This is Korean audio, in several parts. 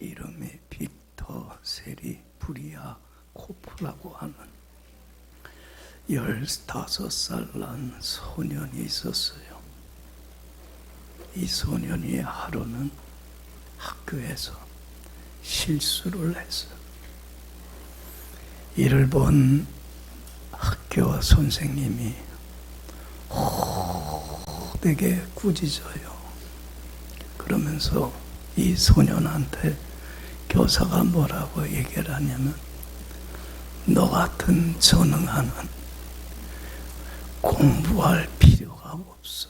이름이 빅터 세리 브리아 코프라고 하는 15살 난 소년이 있었어요. 이 소년이 하루는 학교에서 실수를 했어요. 이를 본 학교 선생님이 호되게 꾸짖어요. 그러면서 이 소년한테 교사가 뭐라고 얘기를 하냐면, 너 같은 전능하는 공부할 필요가 없어.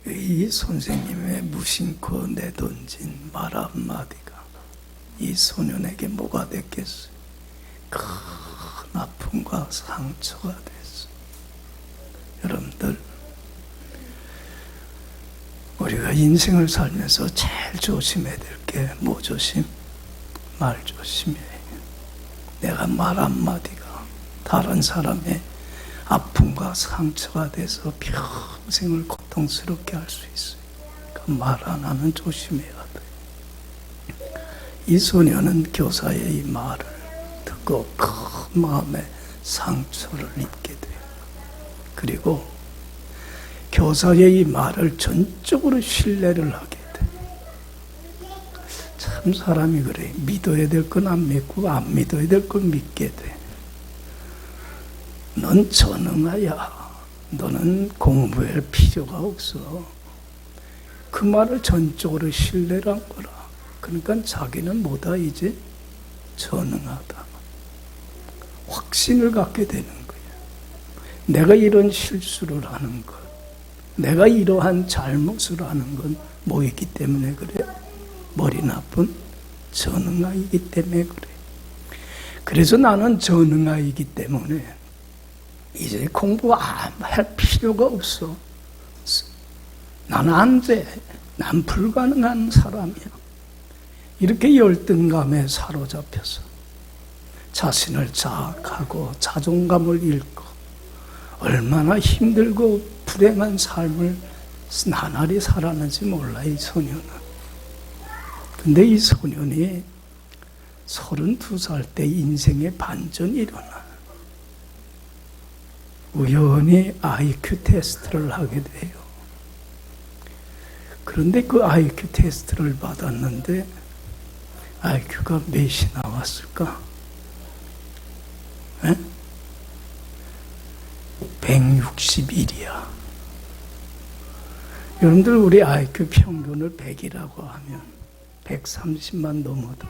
이 선생님의 무심코 내던진 말 한마디가 이 소년에게 뭐가 됐겠어요? 큰 아픔과 상처가 됐어요. 여러분들, 우리가 인생을 살면서 제일 조심해야 될 게 뭐 조심? 말 조심해야 해요. 내가 말 한마디가 다른 사람의 아픔과 상처가 돼서 평생을 고통스럽게 할 수 있어요. 그 말 하나는 조심해야 돼요. 이 소년은 교사의 이 말을 듣고 큰 마음의 상처를 입게 돼요. 그리고 교사의 이 말을 전적으로 신뢰를 하게 돼요. 참 사람이 그래. 믿어야 될 건 안 믿고 안 믿어야 될 건 믿게 돼. 넌 전능하야. 너는 공부할 필요가 없어. 그 말을 전적으로 신뢰를 한 거라. 그러니까 자기는 뭐다 이제? 전능하다. 확신을 갖게 되는 거야. 내가 이런 실수를 하는 것, 내가 이러한 잘못을 하는 건 뭐이기 때문에 그래? 머리 나쁜 전능아이기 때문에 그래. 그래서 나는 전능아이기 때문에 이제 공부 할 필요가 없어. 나는 안 돼. 난 불가능한 사람이야. 이렇게 열등감에 사로잡혀서 자신을 자학하고 자존감을 잃고 얼마나 힘들고 불행한 삶을 나날이 살았는지 몰라, 이 소년은. 근데 이 소년이 32살 때 인생의 반전이 일어나. 우연히 IQ 테스트를 하게 돼요. 그런데 그 IQ 테스트를 받았는데 IQ가 몇이 나왔을까? 161이야. 여러분들, 우리 IQ 평균을 100이라고 하면 130만 넘어도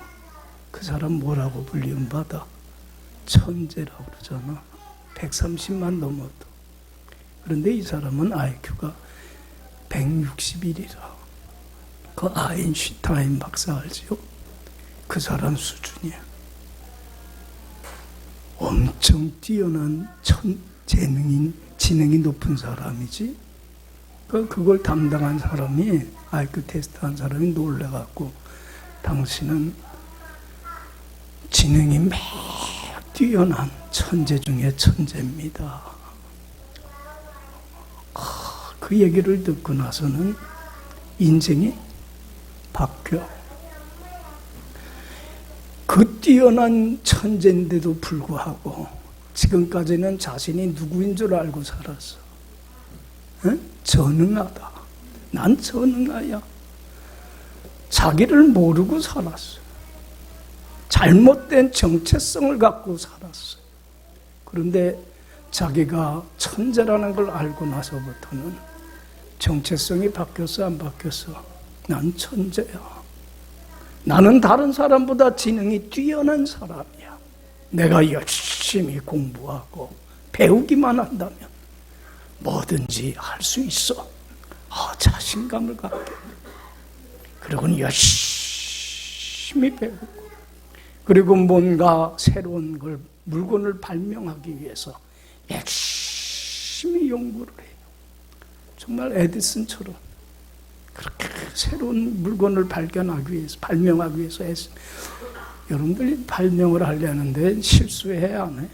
그 사람 뭐라고 불리움받아? 천재라고 그러잖아. 130만 넘어도. 그런데 이 사람은 IQ가 161이라. 그 아인슈타인 박사 알지요? 그 사람 수준이야. 엄청 뛰어난 지능이 높은 사람이지. 그걸 담당한 사람이, IQ 테스트 한 사람이 놀래갖고, 당신은 지능이 매우 뛰어난 천재 중에 천재입니다. 그 얘기를 듣고 나서는 인생이 바뀌어. 그 뛰어난 천재인데도 불구하고 지금까지는 자신이 누구인 줄 알고 살았어. 전능하다. 난 전능하야. 자기를 모르고 살았어. 잘못된 정체성을 갖고 살았어. 그런데 자기가 천재라는 걸 알고 나서부터는 정체성이 바뀌었어, 안 바뀌었어? 난 천재야. 나는 다른 사람보다 지능이 뛰어난 사람이야. 내가 열심히 공부하고 배우기만 한다면 뭐든지 할 수 있어. 자신감을 갖게. 그리고 열심히 배우고, 그리고 뭔가 새로운 물건을 발명하기 위해서 열심히 연구를 해요. 정말 에디슨처럼 그렇게 새로운 물건을 발명하기 위해서 했어요. 여러분들이 발명을 하려는데 실수해, 안 해?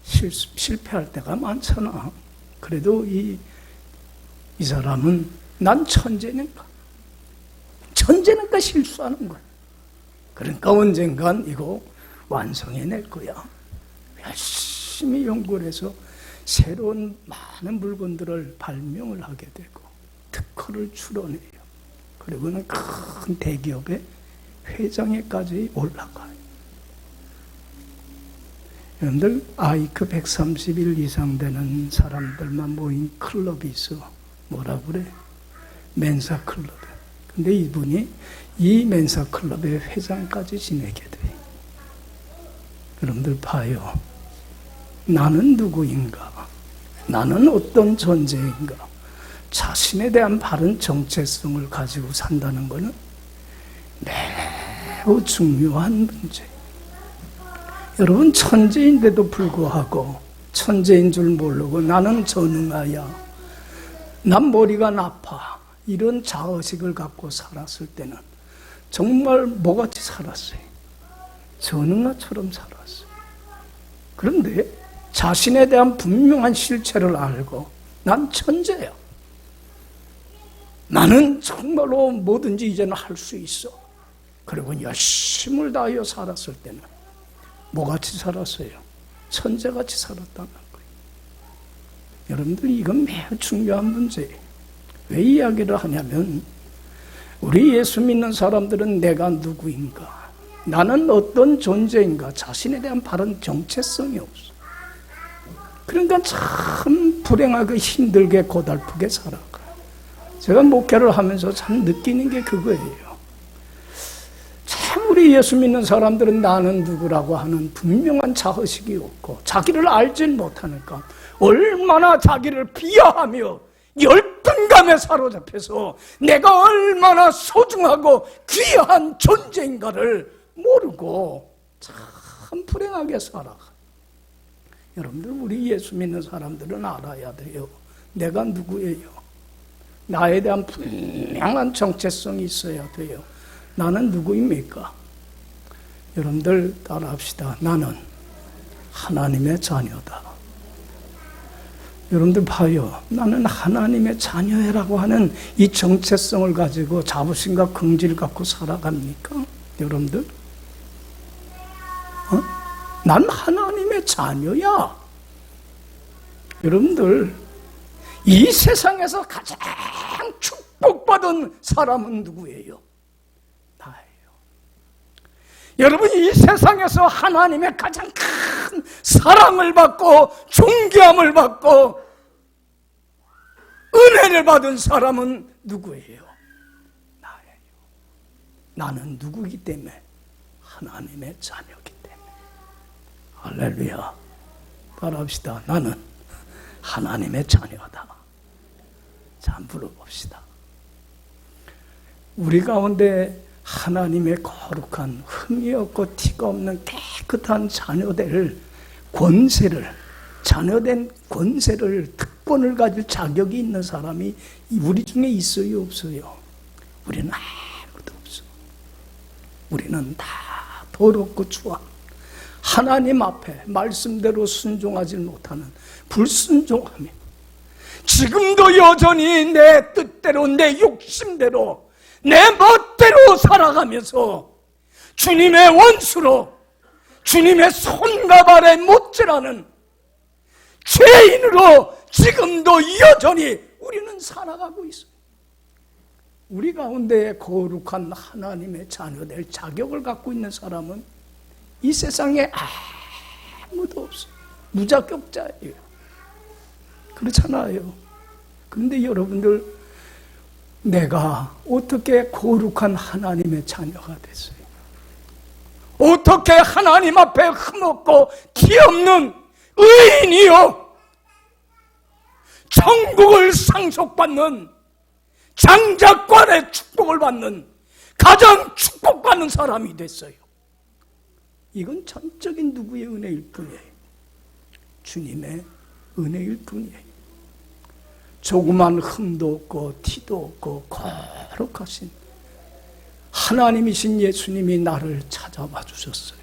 실패할 때가 많잖아. 그래도 이 사람은 난 천재는가? 천재는가 실수하는 거야. 그러니까 언젠간 이거 완성해낼 거야. 열심히 연구를 해서 새로운 많은 물건들을 발명을 하게 되고 특허를 출원해요. 그리고는 큰 대기업의 회장에까지 올라가요. 여러분들 IQ 131 이상 되는 사람들만 모인 클럽이 있어. 뭐라 그래? 멘사 클럽. 근데 이분이 이 멘사 클럽의 회장까지 지내게 돼. 여러분들 봐요. 나는 누구인가? 나는 어떤 존재인가? 자신에 대한 바른 정체성을 가지고 산다는 것은 매우 중요한 문제. 여러분, 천재인데도 불구하고 천재인 줄 모르고 나는 전능하야, 난 머리가 나빠, 이런 자의식을 갖고 살았을 때는 정말 뭐같이 살았어요. 전능아처럼 살았어요. 그런데 자신에 대한 분명한 실체를 알고 난 천재야, 나는 정말로 뭐든지 이제는 할 수 있어, 그리고 열심을 다하여 살았을 때는 뭐같이 살았어요? 천재같이 살았다는 거예요. 여러분들, 이건 매우 중요한 문제예요. 왜 이야기를 하냐면 우리 예수 믿는 사람들은 내가 누구인가, 나는 어떤 존재인가, 자신에 대한 바른 정체성이 없어. 그러니까 참 불행하게 힘들게 고달프게 살아가요. 제가 목회를 하면서 참 느끼는 게 그거예요. 참 우리 예수 믿는 사람들은 나는 누구라고 하는 분명한 자의식이 없고 자기를 알지 못하니까 얼마나 자기를 비하하며 열등감에 사로잡혀서 내가 얼마나 소중하고 귀한 존재인가를 모르고 참 불행하게 살아가. 여러분들, 우리 예수 믿는 사람들은 알아야 돼요. 내가 누구예요? 나에 대한 분명한 정체성이 있어야 돼요. 나는 누구입니까? 여러분들 따라합시다. 나는 하나님의 자녀다. 여러분들 봐요. 나는 하나님의 자녀라고 하는 이 정체성을 가지고 자부심과 긍지를 갖고 살아갑니까? 여러분들? 난 하나님의 자녀야. 여러분들, 이 세상에서 가장 축복받은 사람은 누구예요? 나예요. 여러분, 이 세상에서 하나님의 가장 큰 사랑을 받고 존귀함을 받고 은혜를 받은 사람은 누구예요? 나예요. 나는 누구이기 때문에? 하나님의 자녀이기 때문에. 할렐루야. 따라합시다. 나는 하나님의 자녀다. 자, 물어봅시다. 우리 가운데 하나님의 거룩한 흠이 없고 티가 없는 깨끗한 자녀될 권세를, 자녀된 권세를, 특권을 가질 자격이 있는 사람이 우리 중에 있어요, 없어요? 우리는 아무도 없어. 우리는 다 더럽고 추한, 하나님 앞에 말씀대로 순종하지 못하는 불순종함이, 지금도 여전히 내 뜻대로, 내 욕심대로, 내 멋대로 살아가면서 주님의 원수로, 주님의 손과 발에 못질하는 죄인으로 지금도 여전히 우리는 살아가고 있어요. 우리 가운데 거룩한 하나님의 자녀될 자격을 갖고 있는 사람은 이 세상에 아무도 없어요. 무자격자예요. 그렇잖아요. 그런데 여러분들, 내가 어떻게 거룩한 하나님의 자녀가 됐어요? 어떻게 하나님 앞에 흠없고 티없는 의인이요, 천국을 상속받는 장자권의 축복을 받는 가장 축복받는 사람이 됐어요. 이건 전적인 누구의 은혜일 뿐이에요? 주님의 은혜일 뿐이에요. 조그만 흠도 없고 티도 없고 거룩하신 하나님이신 예수님이 나를 찾아와 주셨어요.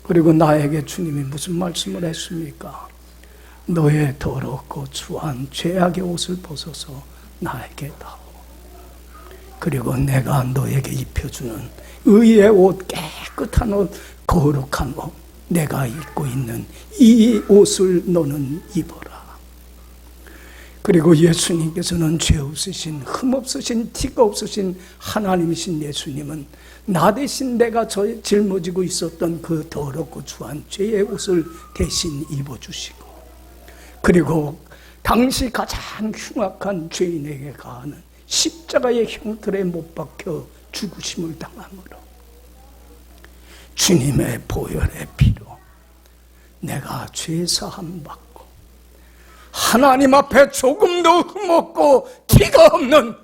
그리고 나에게 주님이 무슨 말씀을 했습니까? 너의 더럽고 추한 죄악의 옷을 벗어서 나에게 다오. 그리고 내가 너에게 입혀주는 의의 옷, 깨끗한 옷, 거룩한 옷, 내가 입고 있는 이 옷을 너는 입어라. 그리고 예수님께서는 죄 없으신, 흠 없으신, 티가 없으신 하나님이신 예수님은 나 대신 내가 짊어지고 있었던 그 더럽고 추한 죄의 옷을 대신 입어주시고, 그리고 당시 가장 흉악한 죄인에게 가하는 십자가의 형틀에 못 박혀 죽으심을 당함으로 주님의 보혈의 피로 내가 죄 사함 받고 하나님 앞에 조금도 흠없고 티가 없는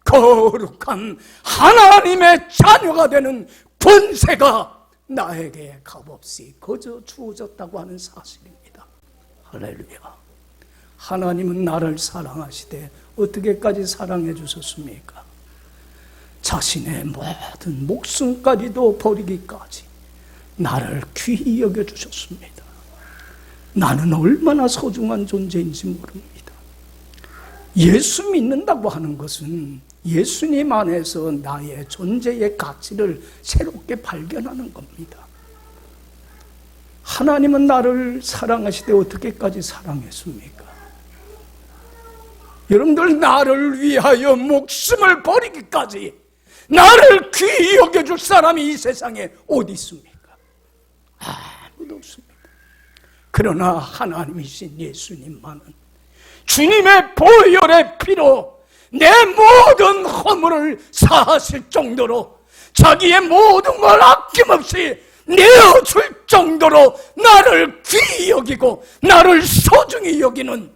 거룩한 하나님의 자녀가 되는 권세가 나에게 값없이 거저 주어졌다고 하는 사실입니다. 할렐루야. 하나님은 나를 사랑하시되 어떻게까지 사랑해 주셨습니까? 자신의 모든 목숨까지도 버리기까지 나를 귀히 여겨주셨습니다. 나는 얼마나 소중한 존재인지 모릅니다. 예수 믿는다고 하는 것은 예수님 안에서 나의 존재의 가치를 새롭게 발견하는 겁니다. 하나님은 나를 사랑하시되 어떻게까지 사랑했습니까? 여러분들, 나를 위하여 목숨을 버리기까지 나를 귀히 여겨줄 사람이 이 세상에 어디 있습니까? 아무도 없습니다. 그러나 하나님이신 예수님만은 주님의 보혈의 피로 내 모든 허물을 사하실 정도로 자기의 모든 걸 아낌없이 내어줄 정도로 나를 귀히 여기고 나를 소중히 여기는,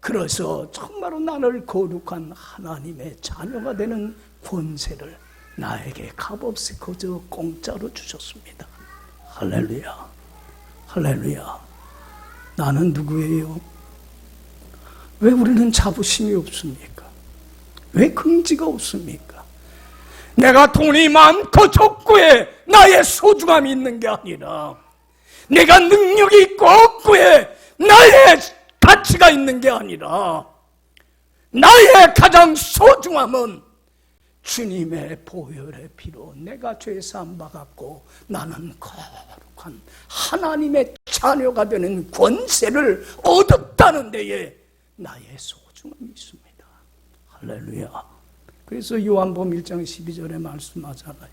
그래서 정말로 나를 거룩한 하나님의 자녀가 되는 권세를 나에게 값없이 거저 공짜로 주셨습니다. 할렐루야. 할렐루야. 나는 누구예요? 왜 우리는 자부심이 없습니까? 왜 긍지가 없습니까? 내가 돈이 많고 적고에 나의 소중함이 있는 게 아니라 내가 능력이 있고 없고에 나의 가치가 있는 게 아니라 나의 가장 소중함은 주님의 보혈의 피로 내가 죄사함 받았고 나는 거룩한 하나님의 자녀가 되는 권세를 얻었다는 데에 나의 소중함이 있습니다. 할렐루야. 그래서 요한복음 1장 12절에 말씀하잖아요.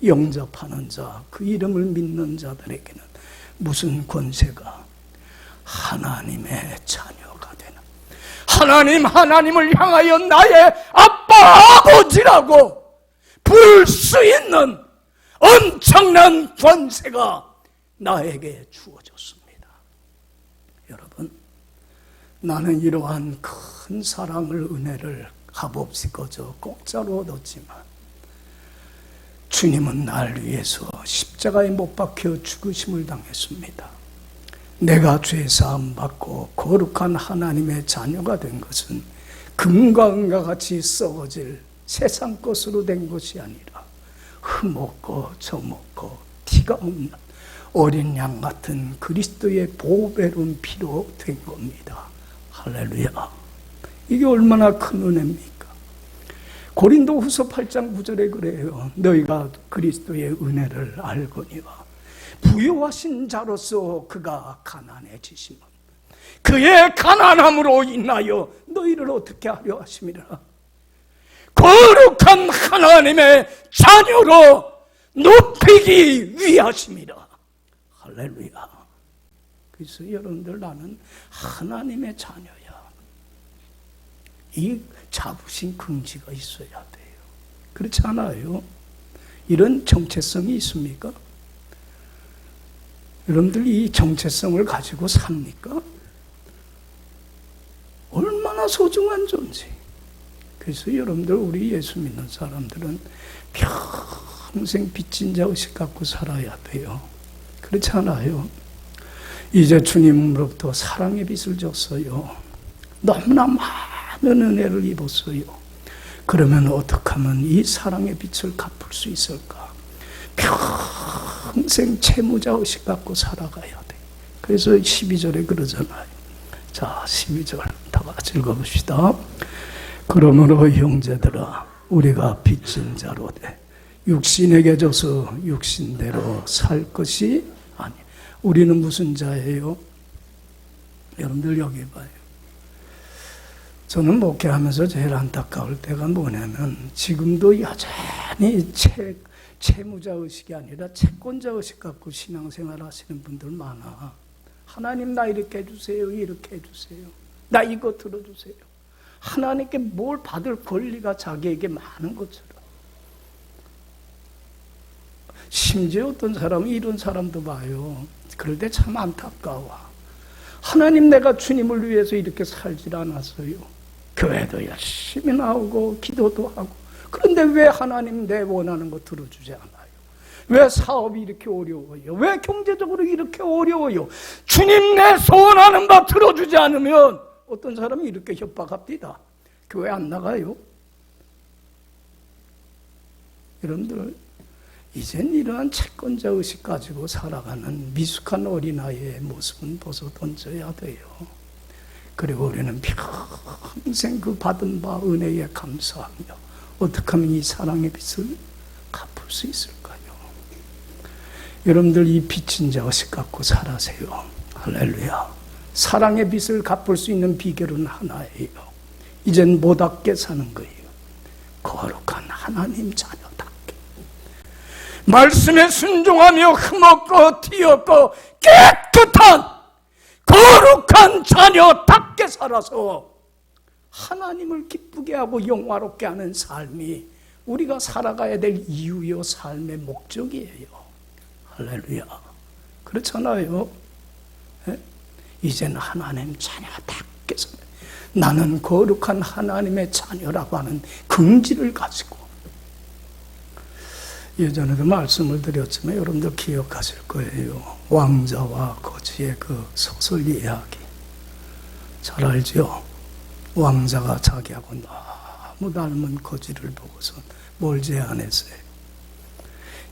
영접하는 자, 그 이름을 믿는 자들에게는 무슨 권세가? 하나님의 자녀가 되는, 하나님을 향하여 나의 아빠, 아버지라고 부를 수 있는 엄청난 권세가 나에게 주어졌습니다. 여러분, 나는 이러한 큰 사랑을, 은혜를 값없이 거저 공짜로 얻었지만 주님은 날 위해서 십자가에 못 박혀 죽으심을 당했습니다. 내가 죄사함 받고 거룩한 하나님의 자녀가 된 것은 금과 은과 같이 썩어질 세상 것으로 된 것이 아니라 흠없고 점없고 티가 없는 어린 양 같은 그리스도의 보배로운 피로 된 겁니다. 할렐루야. 이게 얼마나 큰 은혜입니까? 고린도후서 8장 9절에 그래요. 너희가 그리스도의 은혜를 알거니와 부요하신 자로서 그가 가난해지심은 그의 가난함으로 인하여 너희를 어떻게 하려 하심이라. 거룩한 하나님의 자녀로 높이기 위하심이라. 할렐루야. 그래서 여러분들, 나는 하나님의 자녀야. 이 자부심, 긍지가 있어야 돼요. 그렇지 않아요? 이런 정체성이 있습니까? 여러분들 이 정체성을 가지고 삽니까? 얼마나 소중한 존재. 그래서 여러분들, 우리 예수 믿는 사람들은 평생 빚진 자 의식 갖고 살아야 돼요. 그렇지 않아요? 이제 주님으로부터 사랑의 빚을 졌어요. 너무나 많은 은혜를 입었어요. 그러면 어떻게 하면 이 사랑의 빚을 갚을 수 있을까? 평생 채무자 의식 갖고 살아가야 돼. 그래서 12절에 그러잖아요. 자, 12절 다 같이 읽어봅시다. 그러므로 형제들아, 우리가 빚진 자로 돼 육신에게 져서 육신대로 살 것이 아니. 우리는 무슨 자예요? 여러분들 여기 봐요. 저는 목회하면서 제일 안타까울 때가 뭐냐면 지금도 여전히 채무자의식이 아니라 채권자의식 갖고 신앙생활 하시는 분들 많아. 하나님 나 이렇게 해주세요, 이렇게 해주세요, 나 이거 들어주세요. 하나님께 뭘 받을 권리가 자기에게 많은 것처럼. 심지어 어떤 사람은 이런 사람도 봐요. 그럴 때 참 안타까워. 하나님 내가 주님을 위해서 이렇게 살질 않았어요. 교회도 열심히 나오고 기도도 하고. 그런데 왜 하나님 내 원하는 거 들어주지 않아요? 왜 사업이 이렇게 어려워요? 왜 경제적으로 이렇게 어려워요? 주님 내 소원하는 바 들어주지 않으면 어떤 사람이 이렇게 협박합니다. 교회 안 나가요? 여러분들 이젠 이러한 채권자 의식 가지고 살아가는 미숙한 어린아이의 모습은 벗어 던져야 돼요. 그리고 우리는 평생 그 받은 바 은혜에 감사하며 어떻게 하면 이 사랑의 빚을 갚을 수 있을까요? 여러분들 이 빚진 자 의식 갖고 살아세요. 할렐루야. 사랑의 빚을 갚을 수 있는 비결은 하나예요. 이젠 못되게 사는 거예요. 거룩한 하나님 자녀답게 말씀에 순종하며 흠없고 티없고 깨끗한 거룩한 자녀답게 살아서 하나님을 기쁘게 하고 영화롭게 하는 삶이 우리가 살아가야 될 이유요 삶의 목적이에요. 할렐루야. 그렇잖아요. 예? 이제는 하나님 자녀답게 살아요. 나는 거룩한 하나님의 자녀라고 하는 긍지를 가지고. 예전에도 말씀을 드렸지만 여러분들 기억하실 거예요. 왕자와 거지의 그 소설 이야기 잘 알죠? 왕자가 자기하고 너무 닮은 거지를 보고서 뭘 제안했어요?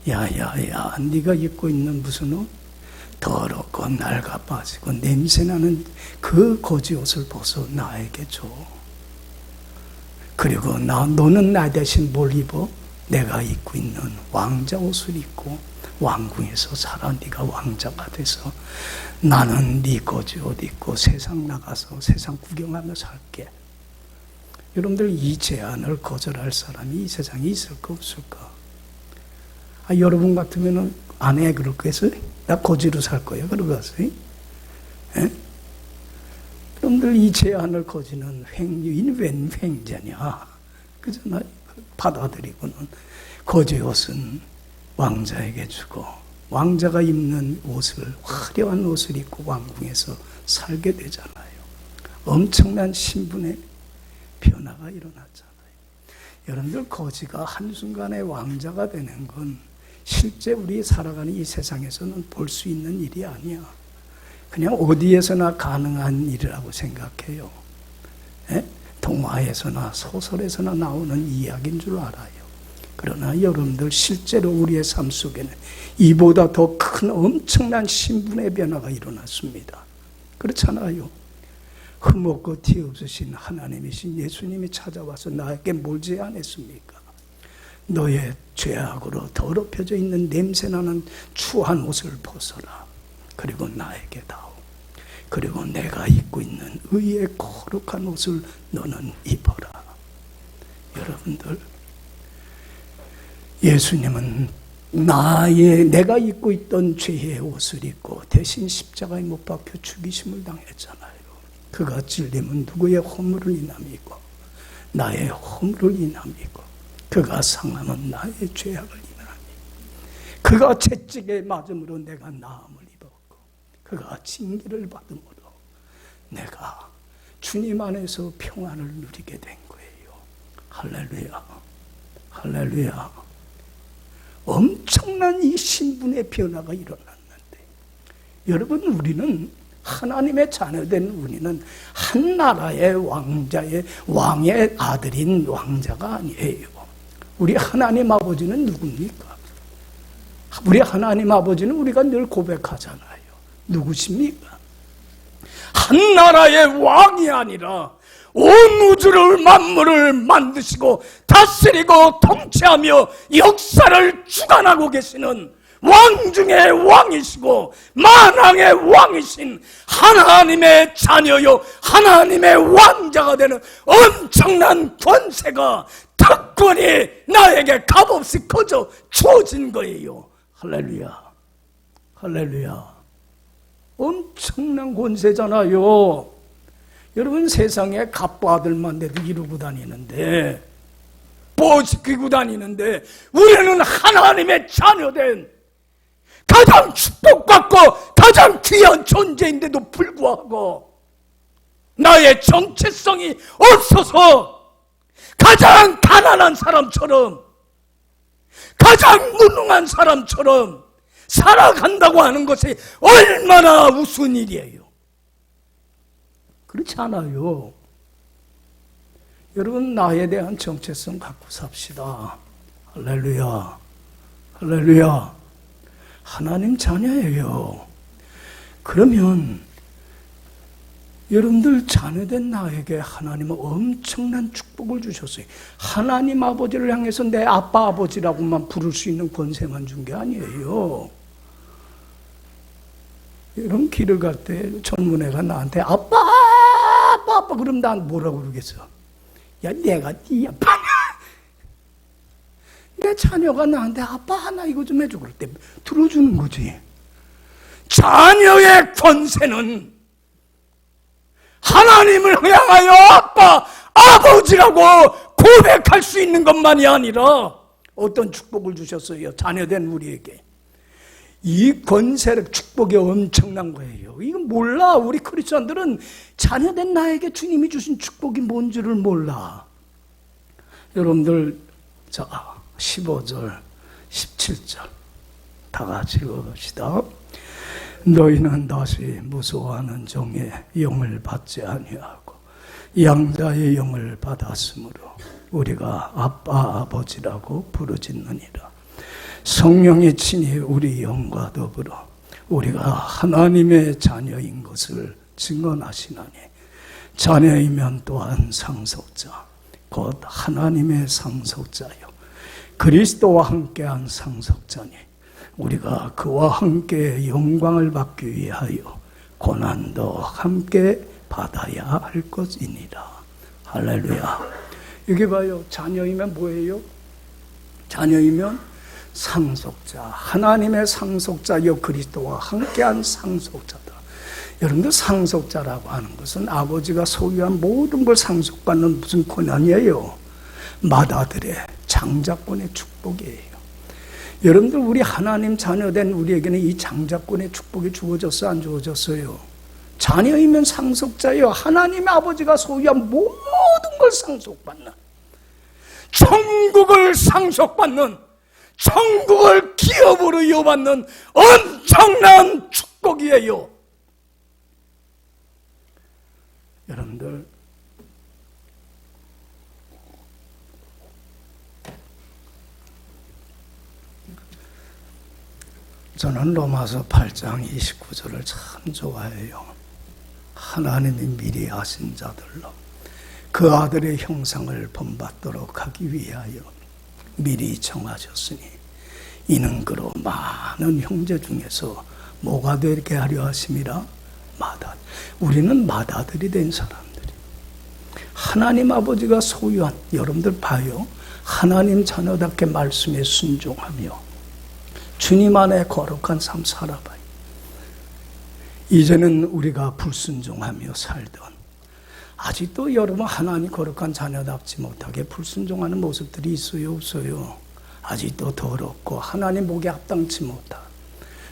야야야, 네가 입고 있는 무슨 옷? 더럽고 낡아 빠지고 냄새나는 그 거지 옷을 벗어 나에게 줘. 그리고 너는 나 대신 뭘 입어? 내가 입고 있는 왕자 옷을 입고 왕궁에서 살아. 네가 왕자가 돼서 나는 네 거지 옷 입고 세상 나가서 세상 구경하며 살게. 여러분들 이 제안을 거절할 사람이 이 세상에 있을까 없을까? 여러분 같으면 아내 그럴 거겠어요? 나 거지로 살 거예요. 그러겠어요? 여러분들 이 제안을 거지는 횡유인 웬 횡자냐? 그잖아요. 받아들이고는 거지 옷은 왕자에게 주고 왕자가 입는 옷을 화려한 옷을 입고 왕궁에서 살게 되잖아요. 엄청난 신분의 변화가 일어났잖아요. 여러분들 거지가 한순간에 왕자가 되는 건 실제 우리 살아가는 이 세상에서는 볼 수 있는 일이 아니야. 그냥 어디에서나 가능한 일이라고 생각해요. 동화에서나 소설에서나 나오는 이야기인 줄 알아요. 그러나 여러분들 실제로 우리의 삶 속에는 이보다 더 큰 엄청난 신분의 변화가 일어났습니다. 그렇잖아요. 흠없고 티 없으신 하나님이신 예수님이 찾아와서 나에게 뭘 제안했습니까? 너의 죄악으로 더럽혀져 있는 냄새나는 추한 옷을 벗어라. 그리고 나에게 다오. 그리고 내가 입고 있는 의의 거룩한 옷을 너는 입어라. 여러분들, 예수님은 내가 입고 있던 죄의 옷을 입고 대신 십자가에 못 박혀 죽이심을 당했잖아요. 그가 찔림은 누구의 허물을 인함이고 나의 허물을 인함이고 그가 상함은 나의 죄악을 인함이고 그가 채찍에 맞음으로 내가 나음을 입었고 그가 징계를 받음으로 내가 주님 안에서 평안을 누리게 된 거예요. 할렐루야. 할렐루야. 엄청난 이 신분의 변화가 일어났는데 여러분, 우리는 하나님의 자녀된 우리는 한 나라의 왕의 아들인 왕자가 아니에요. 우리 하나님 아버지는 누굽니까? 우리 하나님 아버지는 우리가 늘 고백하잖아요. 누구십니까? 한 나라의 왕이 아니라 온 우주를 만물을 만드시고 다스리고 통치하며 역사를 주관하고 계시는 왕 중의 왕이시고 만왕의 왕이신 하나님의 자녀요 하나님의 왕자가 되는 엄청난 권세가 특권이 나에게 값없이 거저 주어진 거예요. 할렐루야, 할렐루야. 엄청난 권세잖아요. 여러분, 세상에 갑부아들만 돼도 이루고 다니는데, 보시키고 다니는데, 우리는 하나님의 자녀된 가장 축복받고 가장 귀한 존재인데도 불구하고 나의 정체성이 없어서 가장 가난한 사람처럼, 가장 무능한 사람처럼 살아간다고 하는 것이 얼마나 우스운 일이에요. 그렇지 않아요. 여러분, 나에 대한 정체성 갖고 삽시다. 할렐루야, 할렐루야. 하나님 자녀예요. 그러면 여러분들 자녀된 나에게 하나님은 엄청난 축복을 주셨어요. 하나님 아버지를 향해서 내 아빠 아버지라고만 부를 수 있는 권세만 준 게 아니에요. 여러분, 길을 갈 때 젊은 애가 나한테 아빠 아빠 아빠 그럼 난 뭐라고 그러겠어? 야, 내가 네 아빠냐? 내 자녀가 나한테 아빠 하나 이거 좀 해줘 그럴 때 들어주는 거지. 자녀의 권세는 하나님을 향하여 아빠, 아버지라고 고백할 수 있는 것만이 아니라 어떤 축복을 주셨어요. 자녀된 우리에게. 이 권세력 축복이 엄청난 거예요. 이건 몰라. 우리 크리스천들은 자녀된 나에게 주님이 주신 축복이 뭔지를 몰라. 여러분들, 자, 15절, 17절 다 같이 읽어봅시다. 너희는 다시 무서워하는 종의 영을 받지 아니하고 양자의 영을 받았으므로 우리가 아빠 아버지라고 부르짖느니라. 성령이 친히 우리 영과 더불어 우리가 하나님의 자녀인 것을 증언하시나니 자녀이면 또한 상속자 곧 하나님의 상속자요 그리스도와 함께한 상속자니 우리가 그와 함께 영광을 받기 위하여 고난도 함께 받아야 할 것이니라. 할렐루야. 여기 봐요. 자녀이면 뭐예요? 자녀이면 상속자, 하나님의 상속자여 그리스도와 함께한 상속자다. 여러분들, 상속자라고 하는 것은 아버지가 소유한 모든 걸 상속받는 무슨 권한이에요? 맏아들의 장자권의 축복이에요. 여러분들, 우리 하나님 자녀된 우리에게는 이 장자권의 축복이 주어졌어, 안 주어졌어요? 자녀이면 상속자예요. 하나님 아버지가 소유한 모든 걸 상속받는, 천국을 상속받는, 천국을 기업으로 이어받는 엄청난 축복이에요. 여러분들, 저는 로마서 8장 29절을 참 좋아해요. 하나님이 미리 아신 자들로 그 아들의 형상을 본받도록 하기 위하여 미리 정하셨으니 이는 그로 많은 형제 중에서 뭐가 되게 하려 하심이라? 맏아들. 우리는 맏아들이 된 사람들이 하나님 아버지가 소유한, 여러분들 봐요. 하나님 자녀답게 말씀에 순종하며 주님 안에 거룩한 삶 살아봐요. 이제는 우리가 불순종하며 살던, 아직도 여러분 하나님 거룩한 자녀답지 못하게 불순종하는 모습들이 있어요, 없어요? 아직도 더럽고 하나님 보기에 합당치 못한,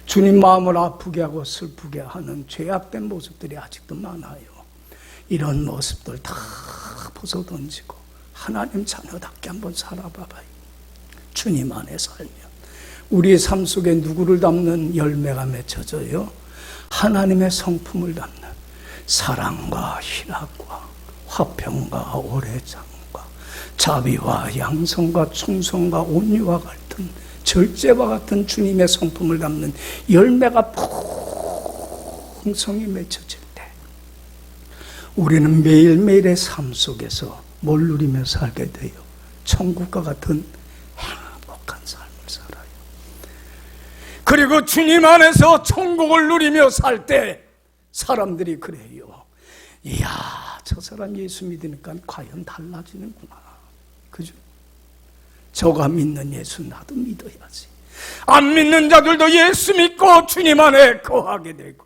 주님 마음을 아프게 하고 슬프게 하는 죄악된 모습들이 아직도 많아요. 이런 모습들 다 벗어던지고 하나님 자녀답게 한번 살아봐봐요. 주님 안에 살면 우리의 삶 속에 누구를 담는 열매가 맺혀져요? 하나님의 성품을 담는 사랑과 희락과 화평과 오래장과 자비와 양성과 충성과 온유와 같은 절제와 같은 주님의 성품을 담는 열매가 풍성히 맺혀질 때 우리는 매일매일의 삶 속에서 뭘 누리며 살게 돼요? 천국과 같은 행복한 삶을 살아요. 그리고 주님 안에서 천국을 누리며 살 때 사람들이 그래요. 이야, 저 사람 예수 믿으니까 과연 달라지는구나. 그죠? 저가 믿는 예수 나도 믿어야지. 안 믿는 자들도 예수 믿고 주님 안에 거하게 되고,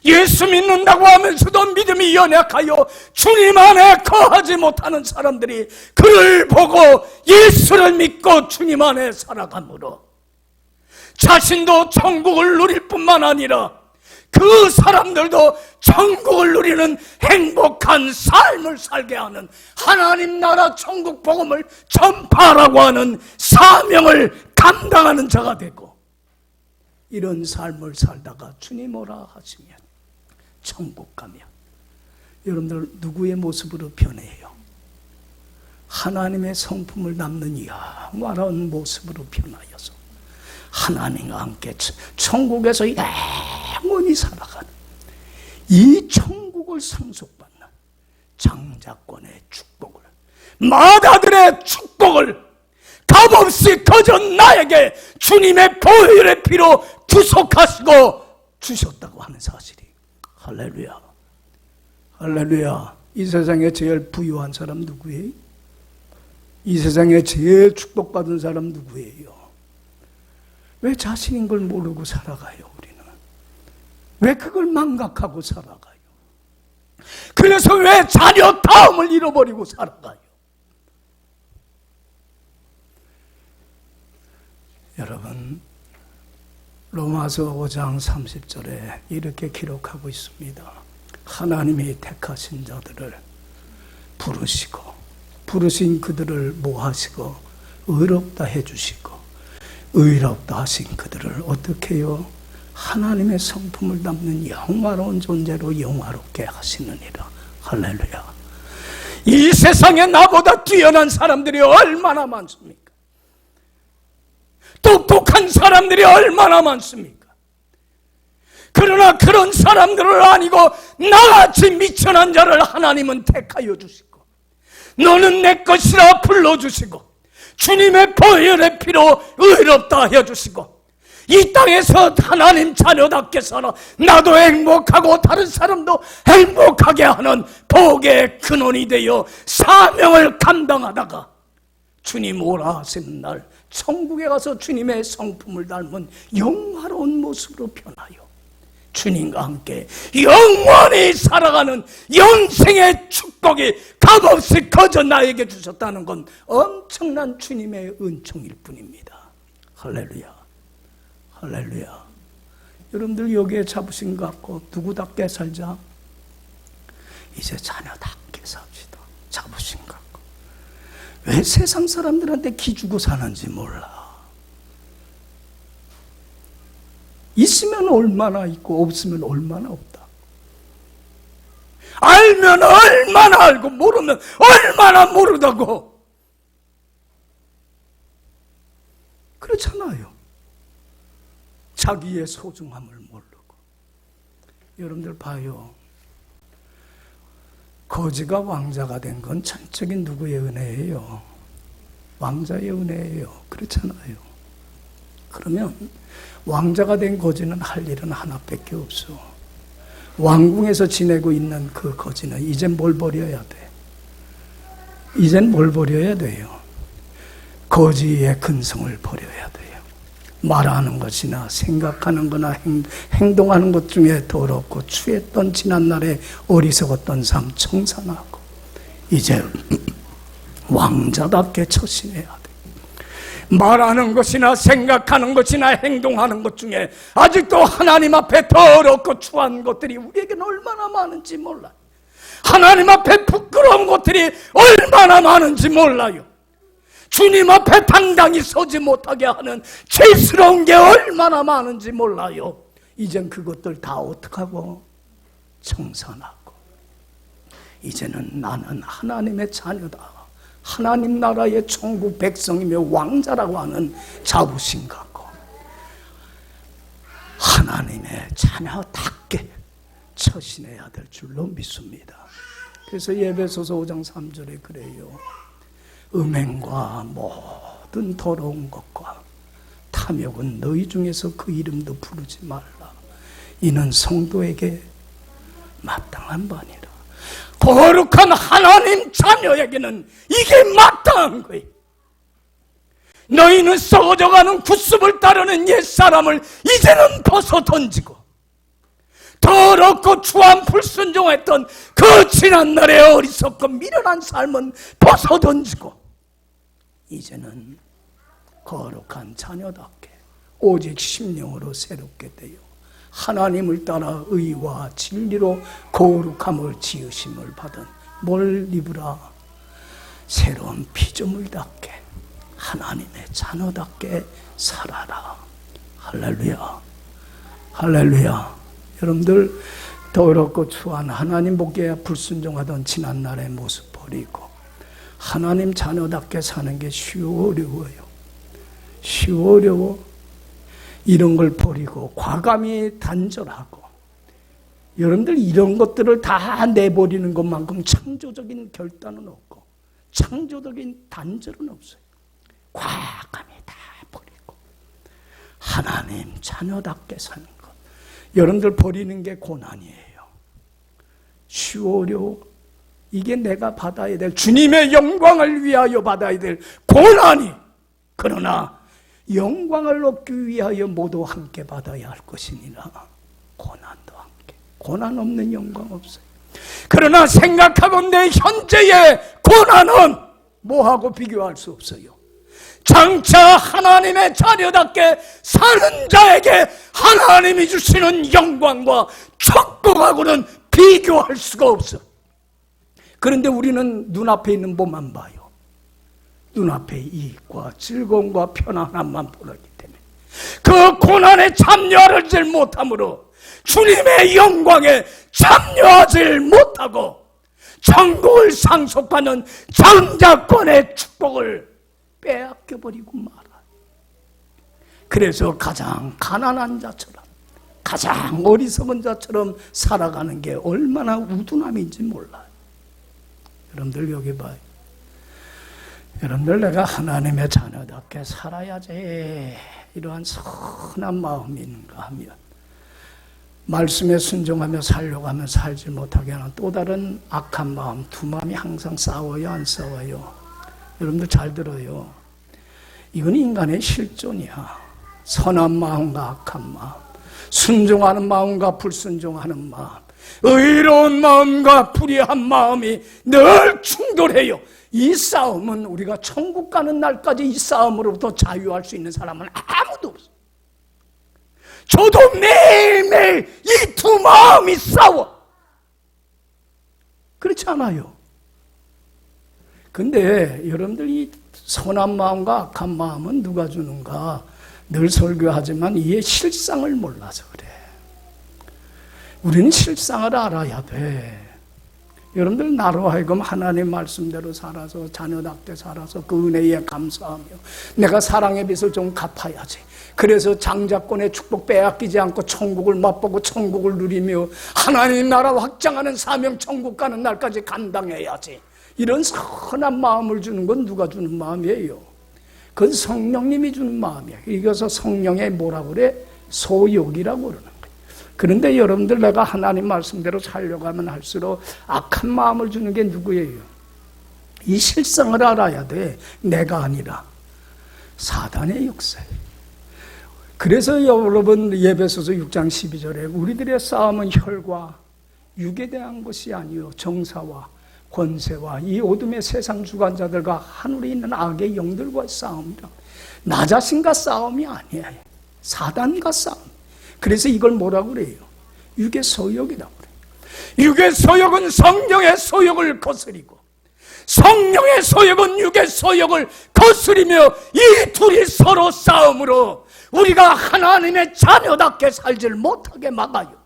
예수 믿는다고 하면서도 믿음이 연약하여 주님 안에 거하지 못하는 사람들이 그를 보고 예수를 믿고 주님 안에 살아가므로 자신도 천국을 누릴 뿐만 아니라 그 사람들도 천국을 누리는 행복한 삶을 살게 하는 하나님 나라 천국 복음을 전파하라고 하는 사명을 감당하는 자가 되고, 이런 삶을 살다가 주님 오라 하시면 천국 가면 여러분들 누구의 모습으로 변해요? 하나님의 성품을 담는 영화로운 모습으로 변하여서 하나님과 함께 천국에서 영원히 살아가는 이 천국을 상속받는 장자권의 축복을, 맏아들의 축복을 값없이 거저 나에게 주님의 보혈의 피로 구속하시고 주셨다고 하는 사실이, 할렐루야, 할렐루야. 이 세상에 제일 부유한 사람 누구예요? 이 세상에 제일 축복받은 사람 누구예요? 왜 자신인 걸 모르고 살아가요, 우리는? 왜 그걸 망각하고 살아가요? 그래서 왜 자녀 다음을 잃어버리고 살아가요? 여러분, 로마서 5장 30절에 이렇게 기록하고 있습니다. 하나님이 택하신 자들을 부르시고, 부르신 그들을 모하시고 의롭다 해주시고, 의롭다 하신 그들을 어떻게 해요? 하나님의 성품을 담는 영화로운 존재로 영화롭게 하시느니라. 할렐루야. 이 세상에 나보다 뛰어난 사람들이 얼마나 많습니까? 똑똑한 사람들이 얼마나 많습니까? 그러나 그런 사람들을 아니고 나같이 미천한 자를 하나님은 택하여 주시고, 너는 내 것이라 불러주시고, 주님의 보혈의 피로 의롭다 하여 주시고, 이 땅에서 하나님 자녀답게 살아 나도 행복하고 다른 사람도 행복하게 하는 복의 근원이 되어 사명을 감당하다가 주님 오라 하시는 날 천국에 가서 주님의 성품을 닮은 영화로운 모습으로 변하여 주님과 함께 영원히 살아가는 영생의 축복이 값없이 거저 나에게 주셨다는 건 엄청난 주님의 은총일 뿐입니다. 할렐루야, 할렐루야. 여러분들 여기에 잡으신 것 같고 누구답게 살자? 이제 자녀답게 삽시다. 잡으신 것 같고. 왜 세상 사람들한테 기주고 사는지 몰라. 있으면 얼마나 있고 없으면 얼마나 없다. 알면 얼마나 알고 모르면 얼마나 모르다고. 그렇잖아요. 자기의 소중함을 모르고. 여러분들 봐요. 거지가 왕자가 된 건 전적인 누구의 은혜예요? 왕자의 은혜예요. 그렇잖아요. 그러면 왕자가 된 거지는 할 일은 하나밖에 없어. 왕궁에서 지내고 있는 그 거지는 이젠 뭘 버려야 돼? 이젠 뭘 버려야 돼요? 거지의 근성을 버려야 돼요. 말하는 것이나 생각하는 거나 행동하는 것 중에 더럽고 추했던 지난날에 어리석었던 삶 청산하고 이제 왕자답게 처신해야 돼. 말하는 것이나 생각하는 것이나 행동하는 것 중에 아직도 하나님 앞에 더럽고 추한 것들이 우리에게는 얼마나 많은지 몰라요. 하나님 앞에 부끄러운 것들이 얼마나 많은지 몰라요. 주님 앞에 당당히 서지 못하게 하는 죄스러운 게 얼마나 많은지 몰라요. 이젠 그것들 다 어떡하고? 청산하고 이제는 나는 하나님의 자녀다, 하나님 나라의 천국 백성이며 왕자라고 하는 자부심 갖고 하나님의 자녀답게 처신해야 될 줄로 믿습니다. 그래서 예배소서 5장 3절에 그래요. 음행과 모든 더러운 것과 탐욕은 너희 중에서 그 이름도 부르지 말라. 이는 성도에게 마땅한 바니라. 거룩한 하나님 자녀에게는 이게 마땅한 거예요. 너희는 썩어져가는 구습을 따르는 옛사람을 이제는 벗어 던지고 더럽고 추한 불순종했던 그 지난날의 어리석고 미련한 삶은 벗어 던지고 이제는 거룩한 자녀답게 오직 심령으로 새롭게 되어 하나님을 따라 의와 진리로 거룩함을 지으심을 받은 뭘 입으라? 새로운 피조물답게 하나님의 자녀답게 살아라. 할렐루야, 할렐루야. 여러분들 더럽고 추한 하나님 보기에 불순종하던 지난날의 모습 버리고 하나님 자녀답게 사는 게 어려워요. 어려워. 이런 걸 버리고 과감히 단절하고 여러분들 이런 것들을 다 내버리는 것만큼 창조적인 결단은 없고 창조적인 단절은 없어요. 과감히 다 버리고 하나님 자녀답게 사는 것. 여러분들 버리는 게 고난이에요. 어려워. 이게 내가 받아야 될 주님의 영광을 위하여 받아야 될 고난이. 그러나 영광을 얻기 위하여 모두 함께 받아야 할 것이니라. 고난도 함께. 고난 없는 영광 없어요. 그러나 생각하고 내 현재의 고난은 뭐하고 비교할 수 없어요. 장차 하나님의 자녀답게 사는 자에게 하나님이 주시는 영광과 축복하고는 비교할 수가 없어. 그런데 우리는 눈앞에 있는 것만 봐요. 눈앞의 이익과 즐거움과 편안함만 보기 때문에 그 고난에 참여하지 못함으로 주님의 영광에 참여하지 못하고 천국을 상속하는 장자권의 축복을 빼앗겨버리고 말아요. 그래서 가장 가난한 자처럼 가장 어리석은 자처럼 살아가는 게 얼마나 우둔함인지 몰라요. 여러분들 여기 봐요. 여러분들 내가 하나님의 자녀답게 살아야지 이러한 선한 마음인가 하면 말씀에 순종하며 살려고 하면 살지 못하게 하는 또 다른 악한 마음, 두 마음이 항상 싸워요, 안 싸워요? 여러분들 잘 들어요. 이건 인간의 실존이야. 선한 마음과 악한 마음, 순종하는 마음과 불순종하는 마음, 의로운 마음과 불의한 마음이 늘 충돌해요. 이 싸움은 우리가 천국 가는 날까지 이 싸움으로부터 자유할 수 있는 사람은 아무도 없어. 저도 매일매일 이 두 마음이 싸워. 그렇지 않아요? 근데 여러분들 이 선한 마음과 악한 마음은 누가 주는가? 늘 설교하지만 이의 실상을 몰라서 그래. 우리는 실상을 알아야 돼. 여러분들 나로 하여금 하나님 말씀대로 살아서 자녀답게 살아서 그 은혜에 감사하며 내가 사랑의 빚을 좀 갚아야지. 그래서 장자권의 축복 빼앗기지 않고 천국을 맛보고 천국을 누리며 하나님 나라 확장하는 사명 천국 가는 날까지 감당해야지. 이런 선한 마음을 주는 건 누가 주는 마음이에요? 그건 성령님이 주는 마음이에요. 이것을 성령의 뭐라고 그래? 소욕이라고 그러는 거예요. 그런데 여러분들 내가 하나님 말씀대로 살려고 하면 할수록 악한 마음을 주는 게 누구예요? 이 실상을 알아야 돼. 내가 아니라 사단의 역사예요. 그래서 여러분 예배소서 6장 12절에 우리들의 싸움은 혈과 육에 대한 것이 아니요 정사와 권세와 이 어둠의 세상 주관자들과 하늘에 있는 악의 영들과의 싸움이라. 나 자신과 싸움이 아니에요. 사단과 싸움. 그래서 이걸 뭐라고 그래요? 육의 소욕이라고 그래요. 육의 소욕은 성령의 소욕을 거스리고 성령의 소욕은 육의 소욕을 거스리며 이 둘이 서로 싸움으로 우리가 하나님의 자녀답게 살지를 못하게 막아요.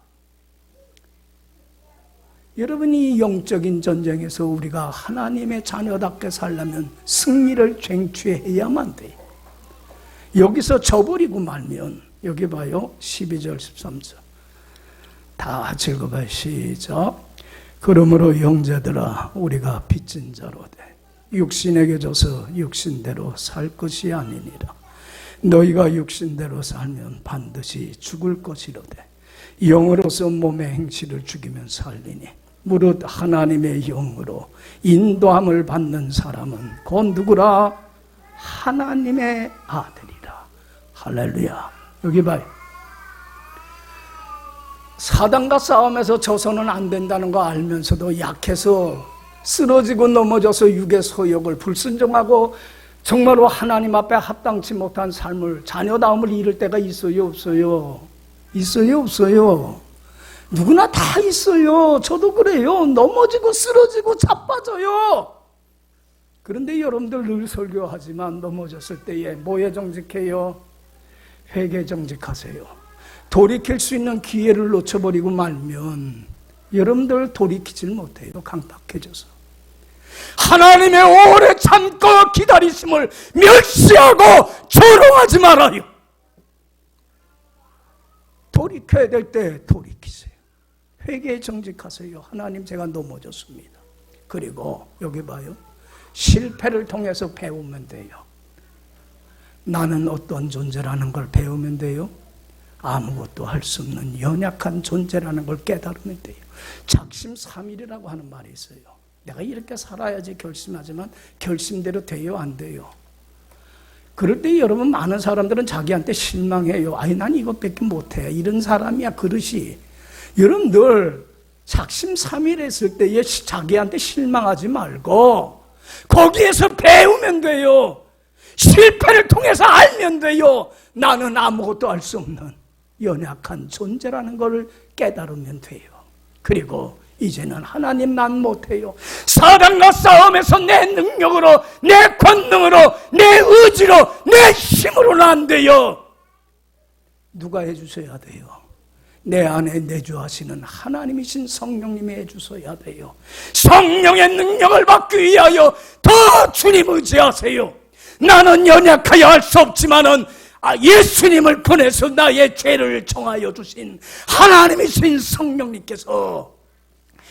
여러분이 영적인 전쟁에서 우리가 하나님의 자녀답게 살려면 승리를 쟁취해야만 돼요. 여기서 져버리고 말면 여기 봐요. 12절 13절 다 읽어봐요. 시작. 그러므로 형제들아 우리가 빚진 자로 돼 육신에게 줘서 육신대로 살 것이 아니니라. 너희가 육신대로 살면 반드시 죽을 것이로되 영으로서 몸의 행실을 죽이면 살리니 무릇 하나님의 영으로 인도함을 받는 사람은 곧 누구라? 하나님의 아들이라. 할렐루야. 여기 봐요. 사단과 싸움에서 져서는 안 된다는 거 알면서도 약해서 쓰러지고 넘어져서 육의 소욕을 불순종하고 정말로 하나님 앞에 합당치 못한 삶을, 자녀다움을 잃을 때가 있어요, 없어요? 있어요, 없어요? 누구나 다 있어요. 저도 그래요. 넘어지고 쓰러지고 자빠져요. 그런데 여러분들 늘 설교하지만 넘어졌을 때에 뭐에 정직해요? 회개에 정직하세요. 돌이킬 수 있는 기회를 놓쳐버리고 말면 여러분들 돌이키질 못해요. 강팍해져서. 하나님의 오래 참고 기다리심을 멸시하고 조롱하지 말아요. 돌이켜야 될 때 돌이키세요. 회개에 정직하세요. 하나님, 제가 넘어졌습니다. 그리고 여기 봐요. 실패를 통해서 배우면 돼요. 나는 어떤 존재라는 걸 배우면 돼요. 아무것도 할 수 없는 연약한 존재라는 걸 깨달으면 돼요. 작심삼일이라고 하는 말이 있어요. 내가 이렇게 살아야지 결심하지만 결심대로 돼요, 안 돼요? 그럴 때 여러분, 많은 사람들은 자기한테 실망해요. 아니, 난 이것밖에 못해. 이런 사람이야, 그릇이. 여러분 늘 작심삼일 했을 때에 자기한테 실망하지 말고 거기에서 배우면 돼요. 실패를 통해서 알면 돼요. 나는 아무것도 알 수 없는 연약한 존재라는 걸 깨달으면 돼요. 그리고 이제는 하나님, 난 못해요. 사단과 싸움에서 내 능력으로, 내 권능으로, 내 의지로, 내 힘으로는 안 돼요. 누가 해주셔야 돼요? 내 안에 내주하시는 하나님이신 성령님이 해주셔야 돼요. 성령의 능력을 받기 위하여 더 주님 의지하세요. 나는 연약하여 할 수 없지만은 예수님을 보내서 나의 죄를 정하여 주신 하나님이신 성령님께서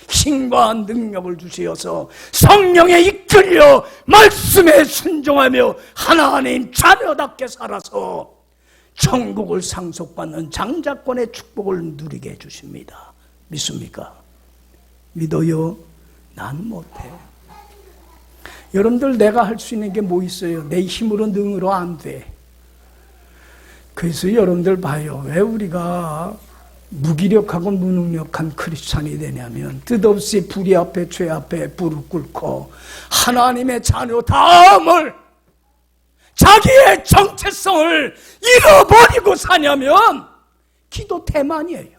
힘과 능력을 주시어서 성령에 이끌려 말씀에 순종하며 하나님 자녀답게 살아서 천국을 상속받는 장자권의 축복을 누리게 해주십니다. 믿습니까? 믿어요? 난 못해. 여러분들, 내가 할 수 있는 게 뭐 있어요? 내 힘으로 능으로 안 돼. 그래서 여러분들 봐요. 왜 우리가 무기력하고 무능력한 크리스찬이 되냐면 뜻없이 불의 앞에, 죄 앞에 무릎 꿇고 하나님의 자녀 다음을, 자기의 정체성을 잃어버리고 사냐면 기도 태만이에요.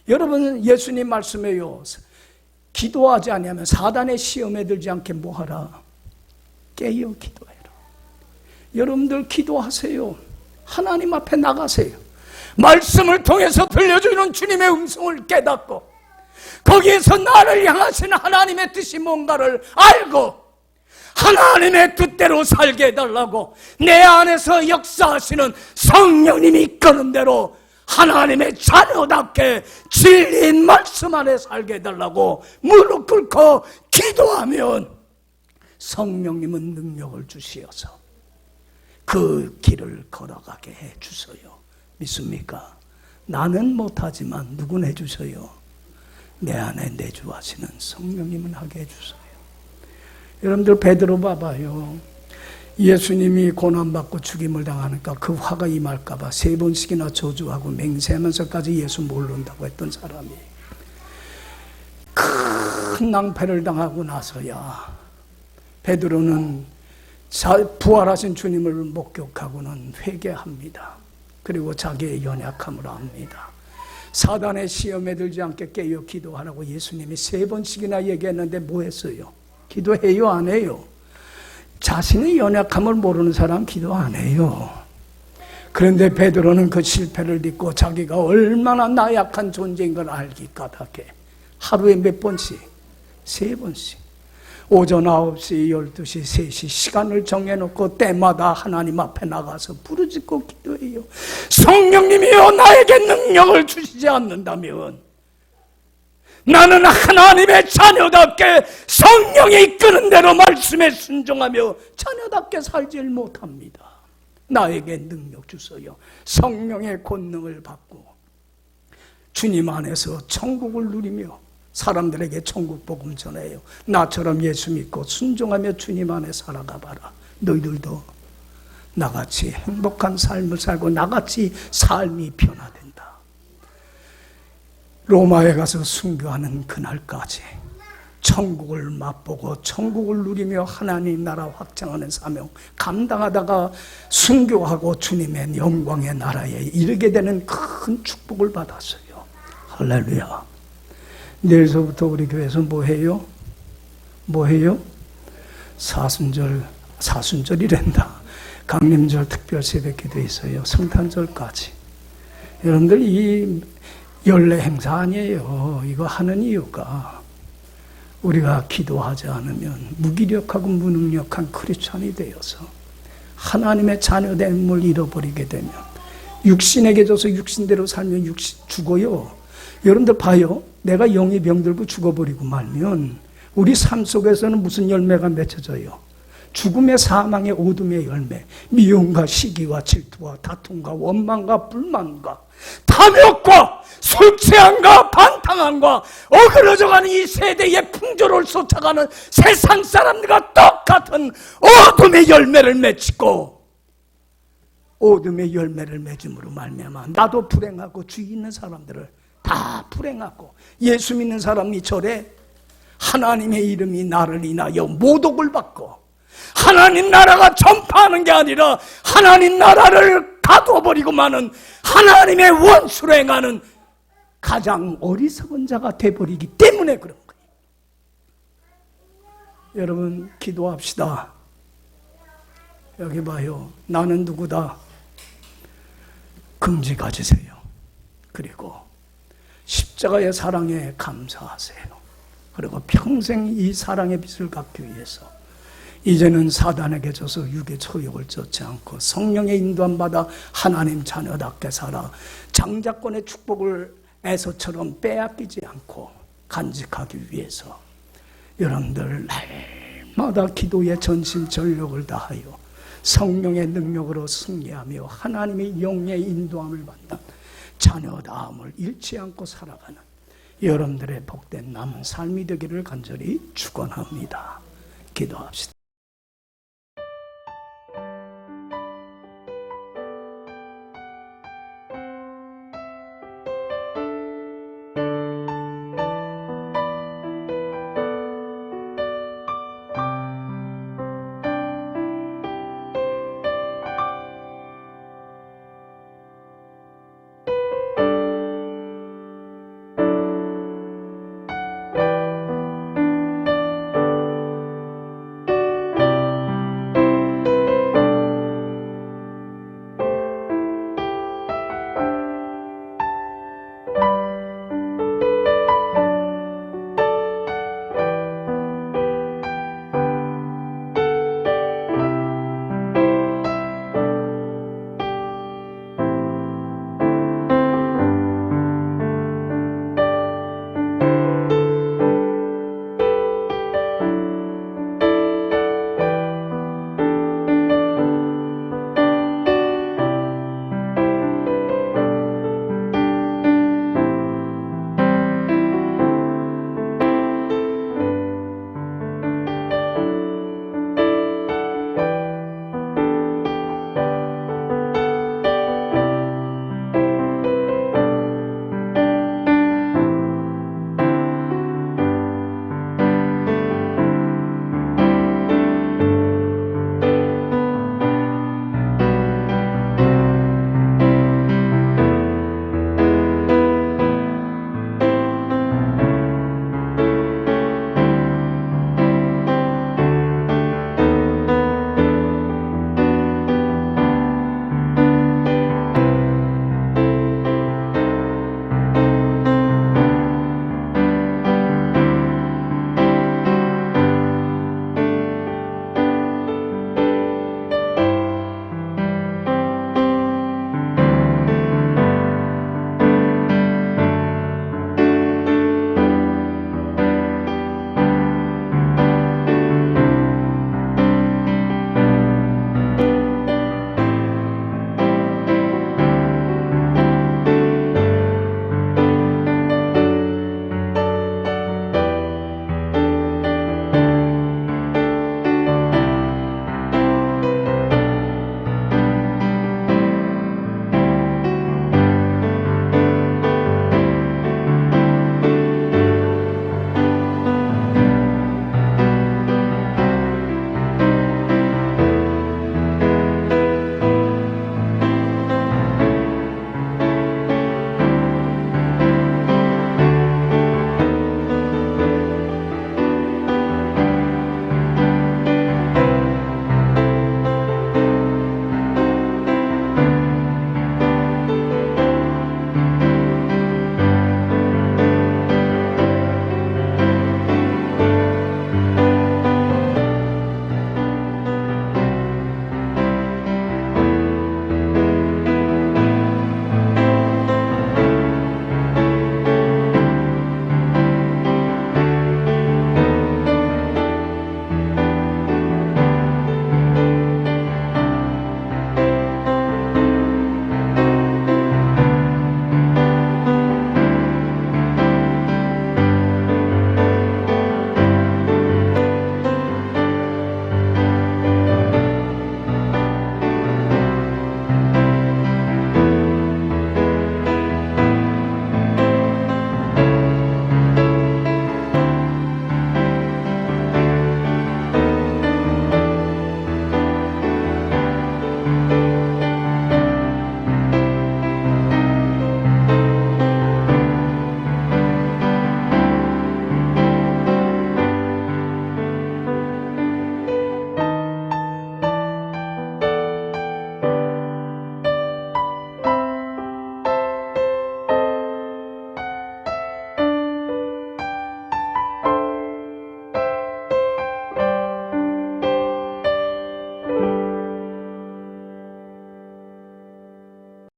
여러분, 예수님 말씀해요. 기도하지 않으면 사단의 시험에 들지 않게 뭐하라? 깨어 기도해라. 여러분들 기도하세요. 하나님 앞에 나가세요. 말씀을 통해서 들려주는 주님의 음성을 깨닫고 거기에서 나를 향하신 하나님의 뜻이 뭔가를 알고 하나님의 뜻대로 살게 해달라고, 내 안에서 역사하시는 성령님이 이끄는 대로 하나님의 자녀답게 진리인 말씀 안에 살게 해달라고 무릎 꿇고 기도하면 성령님은 능력을 주시어서 그 길을 걸어가게 해주세요. 믿습니까? 나는 못하지만 누군 해주세요? 내 안에 내주하시는 성령님은 하게 해주세요. 여러분들 베드로 봐봐요. 예수님이 고난받고 죽임을 당하니까 그 화가 임할까 봐 3번씩이나 저주하고 맹세하면서까지 예수 모른다고 했던 사람이 큰 낭패를 당하고 나서야 베드로는 부활하신 주님을 목격하고는 회개합니다. 그리고 자기의 연약함을 압니다. 사단의 시험에 들지 않게 깨어 기도하라고 예수님이 3번씩이나 얘기했는데 뭐 했어요? 기도해요, 안 해요? 자신의 연약함을 모르는 사람 기도 안 해요. 그런데 베드로는 그 실패를 잊고 자기가 얼마나 나약한 존재인 걸 알기 까닭에 하루에 몇 번씩? 3번씩. 오전 9시, 12시, 3시 시간을 정해놓고 때마다 하나님 앞에 나가서 부르짖고 기도해요. 성령님이여, 나에게 능력을 주시지 않는다면 나는 하나님의 자녀답게 성령이 이끄는 대로 말씀에 순종하며 자녀답게 살질 못합니다. 나에게 능력 주소요. 성령의 권능을 받고 주님 안에서 천국을 누리며 사람들에게 천국 복음 전해요. 나처럼 예수 믿고 순종하며 주님 안에 살아가 봐라. 너희들도 나같이 행복한 삶을 살고 나같이 삶이 변화된다. 로마에 가서 순교하는 그날까지 천국을 맛보고 천국을 누리며 하나님 나라 확장하는 사명 감당하다가 순교하고 주님의 영광의 나라에 이르게 되는 큰 축복을 받았어요. 할렐루야. 내일서부터 우리 교회에서 뭐 해요? 사순절이란다. 강림절 특별 새벽기도 있어요. 성탄절까지. 여러분들 이 연례 행사 아니에요. 이거 하는 이유가 우리가 기도하지 않으면 무기력하고 무능력한 크리스찬이 되어서 하나님의 자녀됨을 잃어버리게 되면 육신에게 져서 육신대로 살면 죽어요. 여러분들 봐요. 내가 영이 병들고 죽어버리고 말면 우리 삶 속에서는 무슨 열매가 맺혀져요? 죽음의 사망의 어둠의 열매, 미움과 시기와 질투와 다툼과 원망과 불만과 탐욕과 술취함과 반탕함과 어그러져가는 이 세대의 풍조를 쫓아가는 세상 사람들과 똑같은 어둠의 열매를 맺고 어둠의 열매를 맺음으로 말미암아 나도 불행하고 주위 있는 사람들을 다 불행하고 예수 믿는 사람이 저래 하나님의 이름이 나를 인하여 모독을 받고 하나님 나라가 전파하는 게 아니라 하나님 나라를 가둬버리고 마는 하나님의 원수로 행하는 가장 어리석은 자가 돼버리기 때문에 그런 거예요. 여러분 기도합시다. 여기 봐요. 나는 누구다? 금지 가지세요. 그리고 십자가의 사랑에 감사하세요. 그리고 평생 이 사랑의 빛을 갖기 위해서 이제는 사단에게 져서 육의 소욕을 쫓지 않고 성령의 인도함 받아 하나님 자녀답게 살아 장자권의 축복을 에서처럼 빼앗기지 않고 간직하기 위해서 여러분들 날마다 기도에 전심전력을 다하여 성령의 능력으로 승리하며 하나님의 영의 인도함을 받는 자녀다움을 잃지 않고 살아가는 여러분들의 복된 남은 삶이 되기를 간절히 축원합니다. 기도합시다.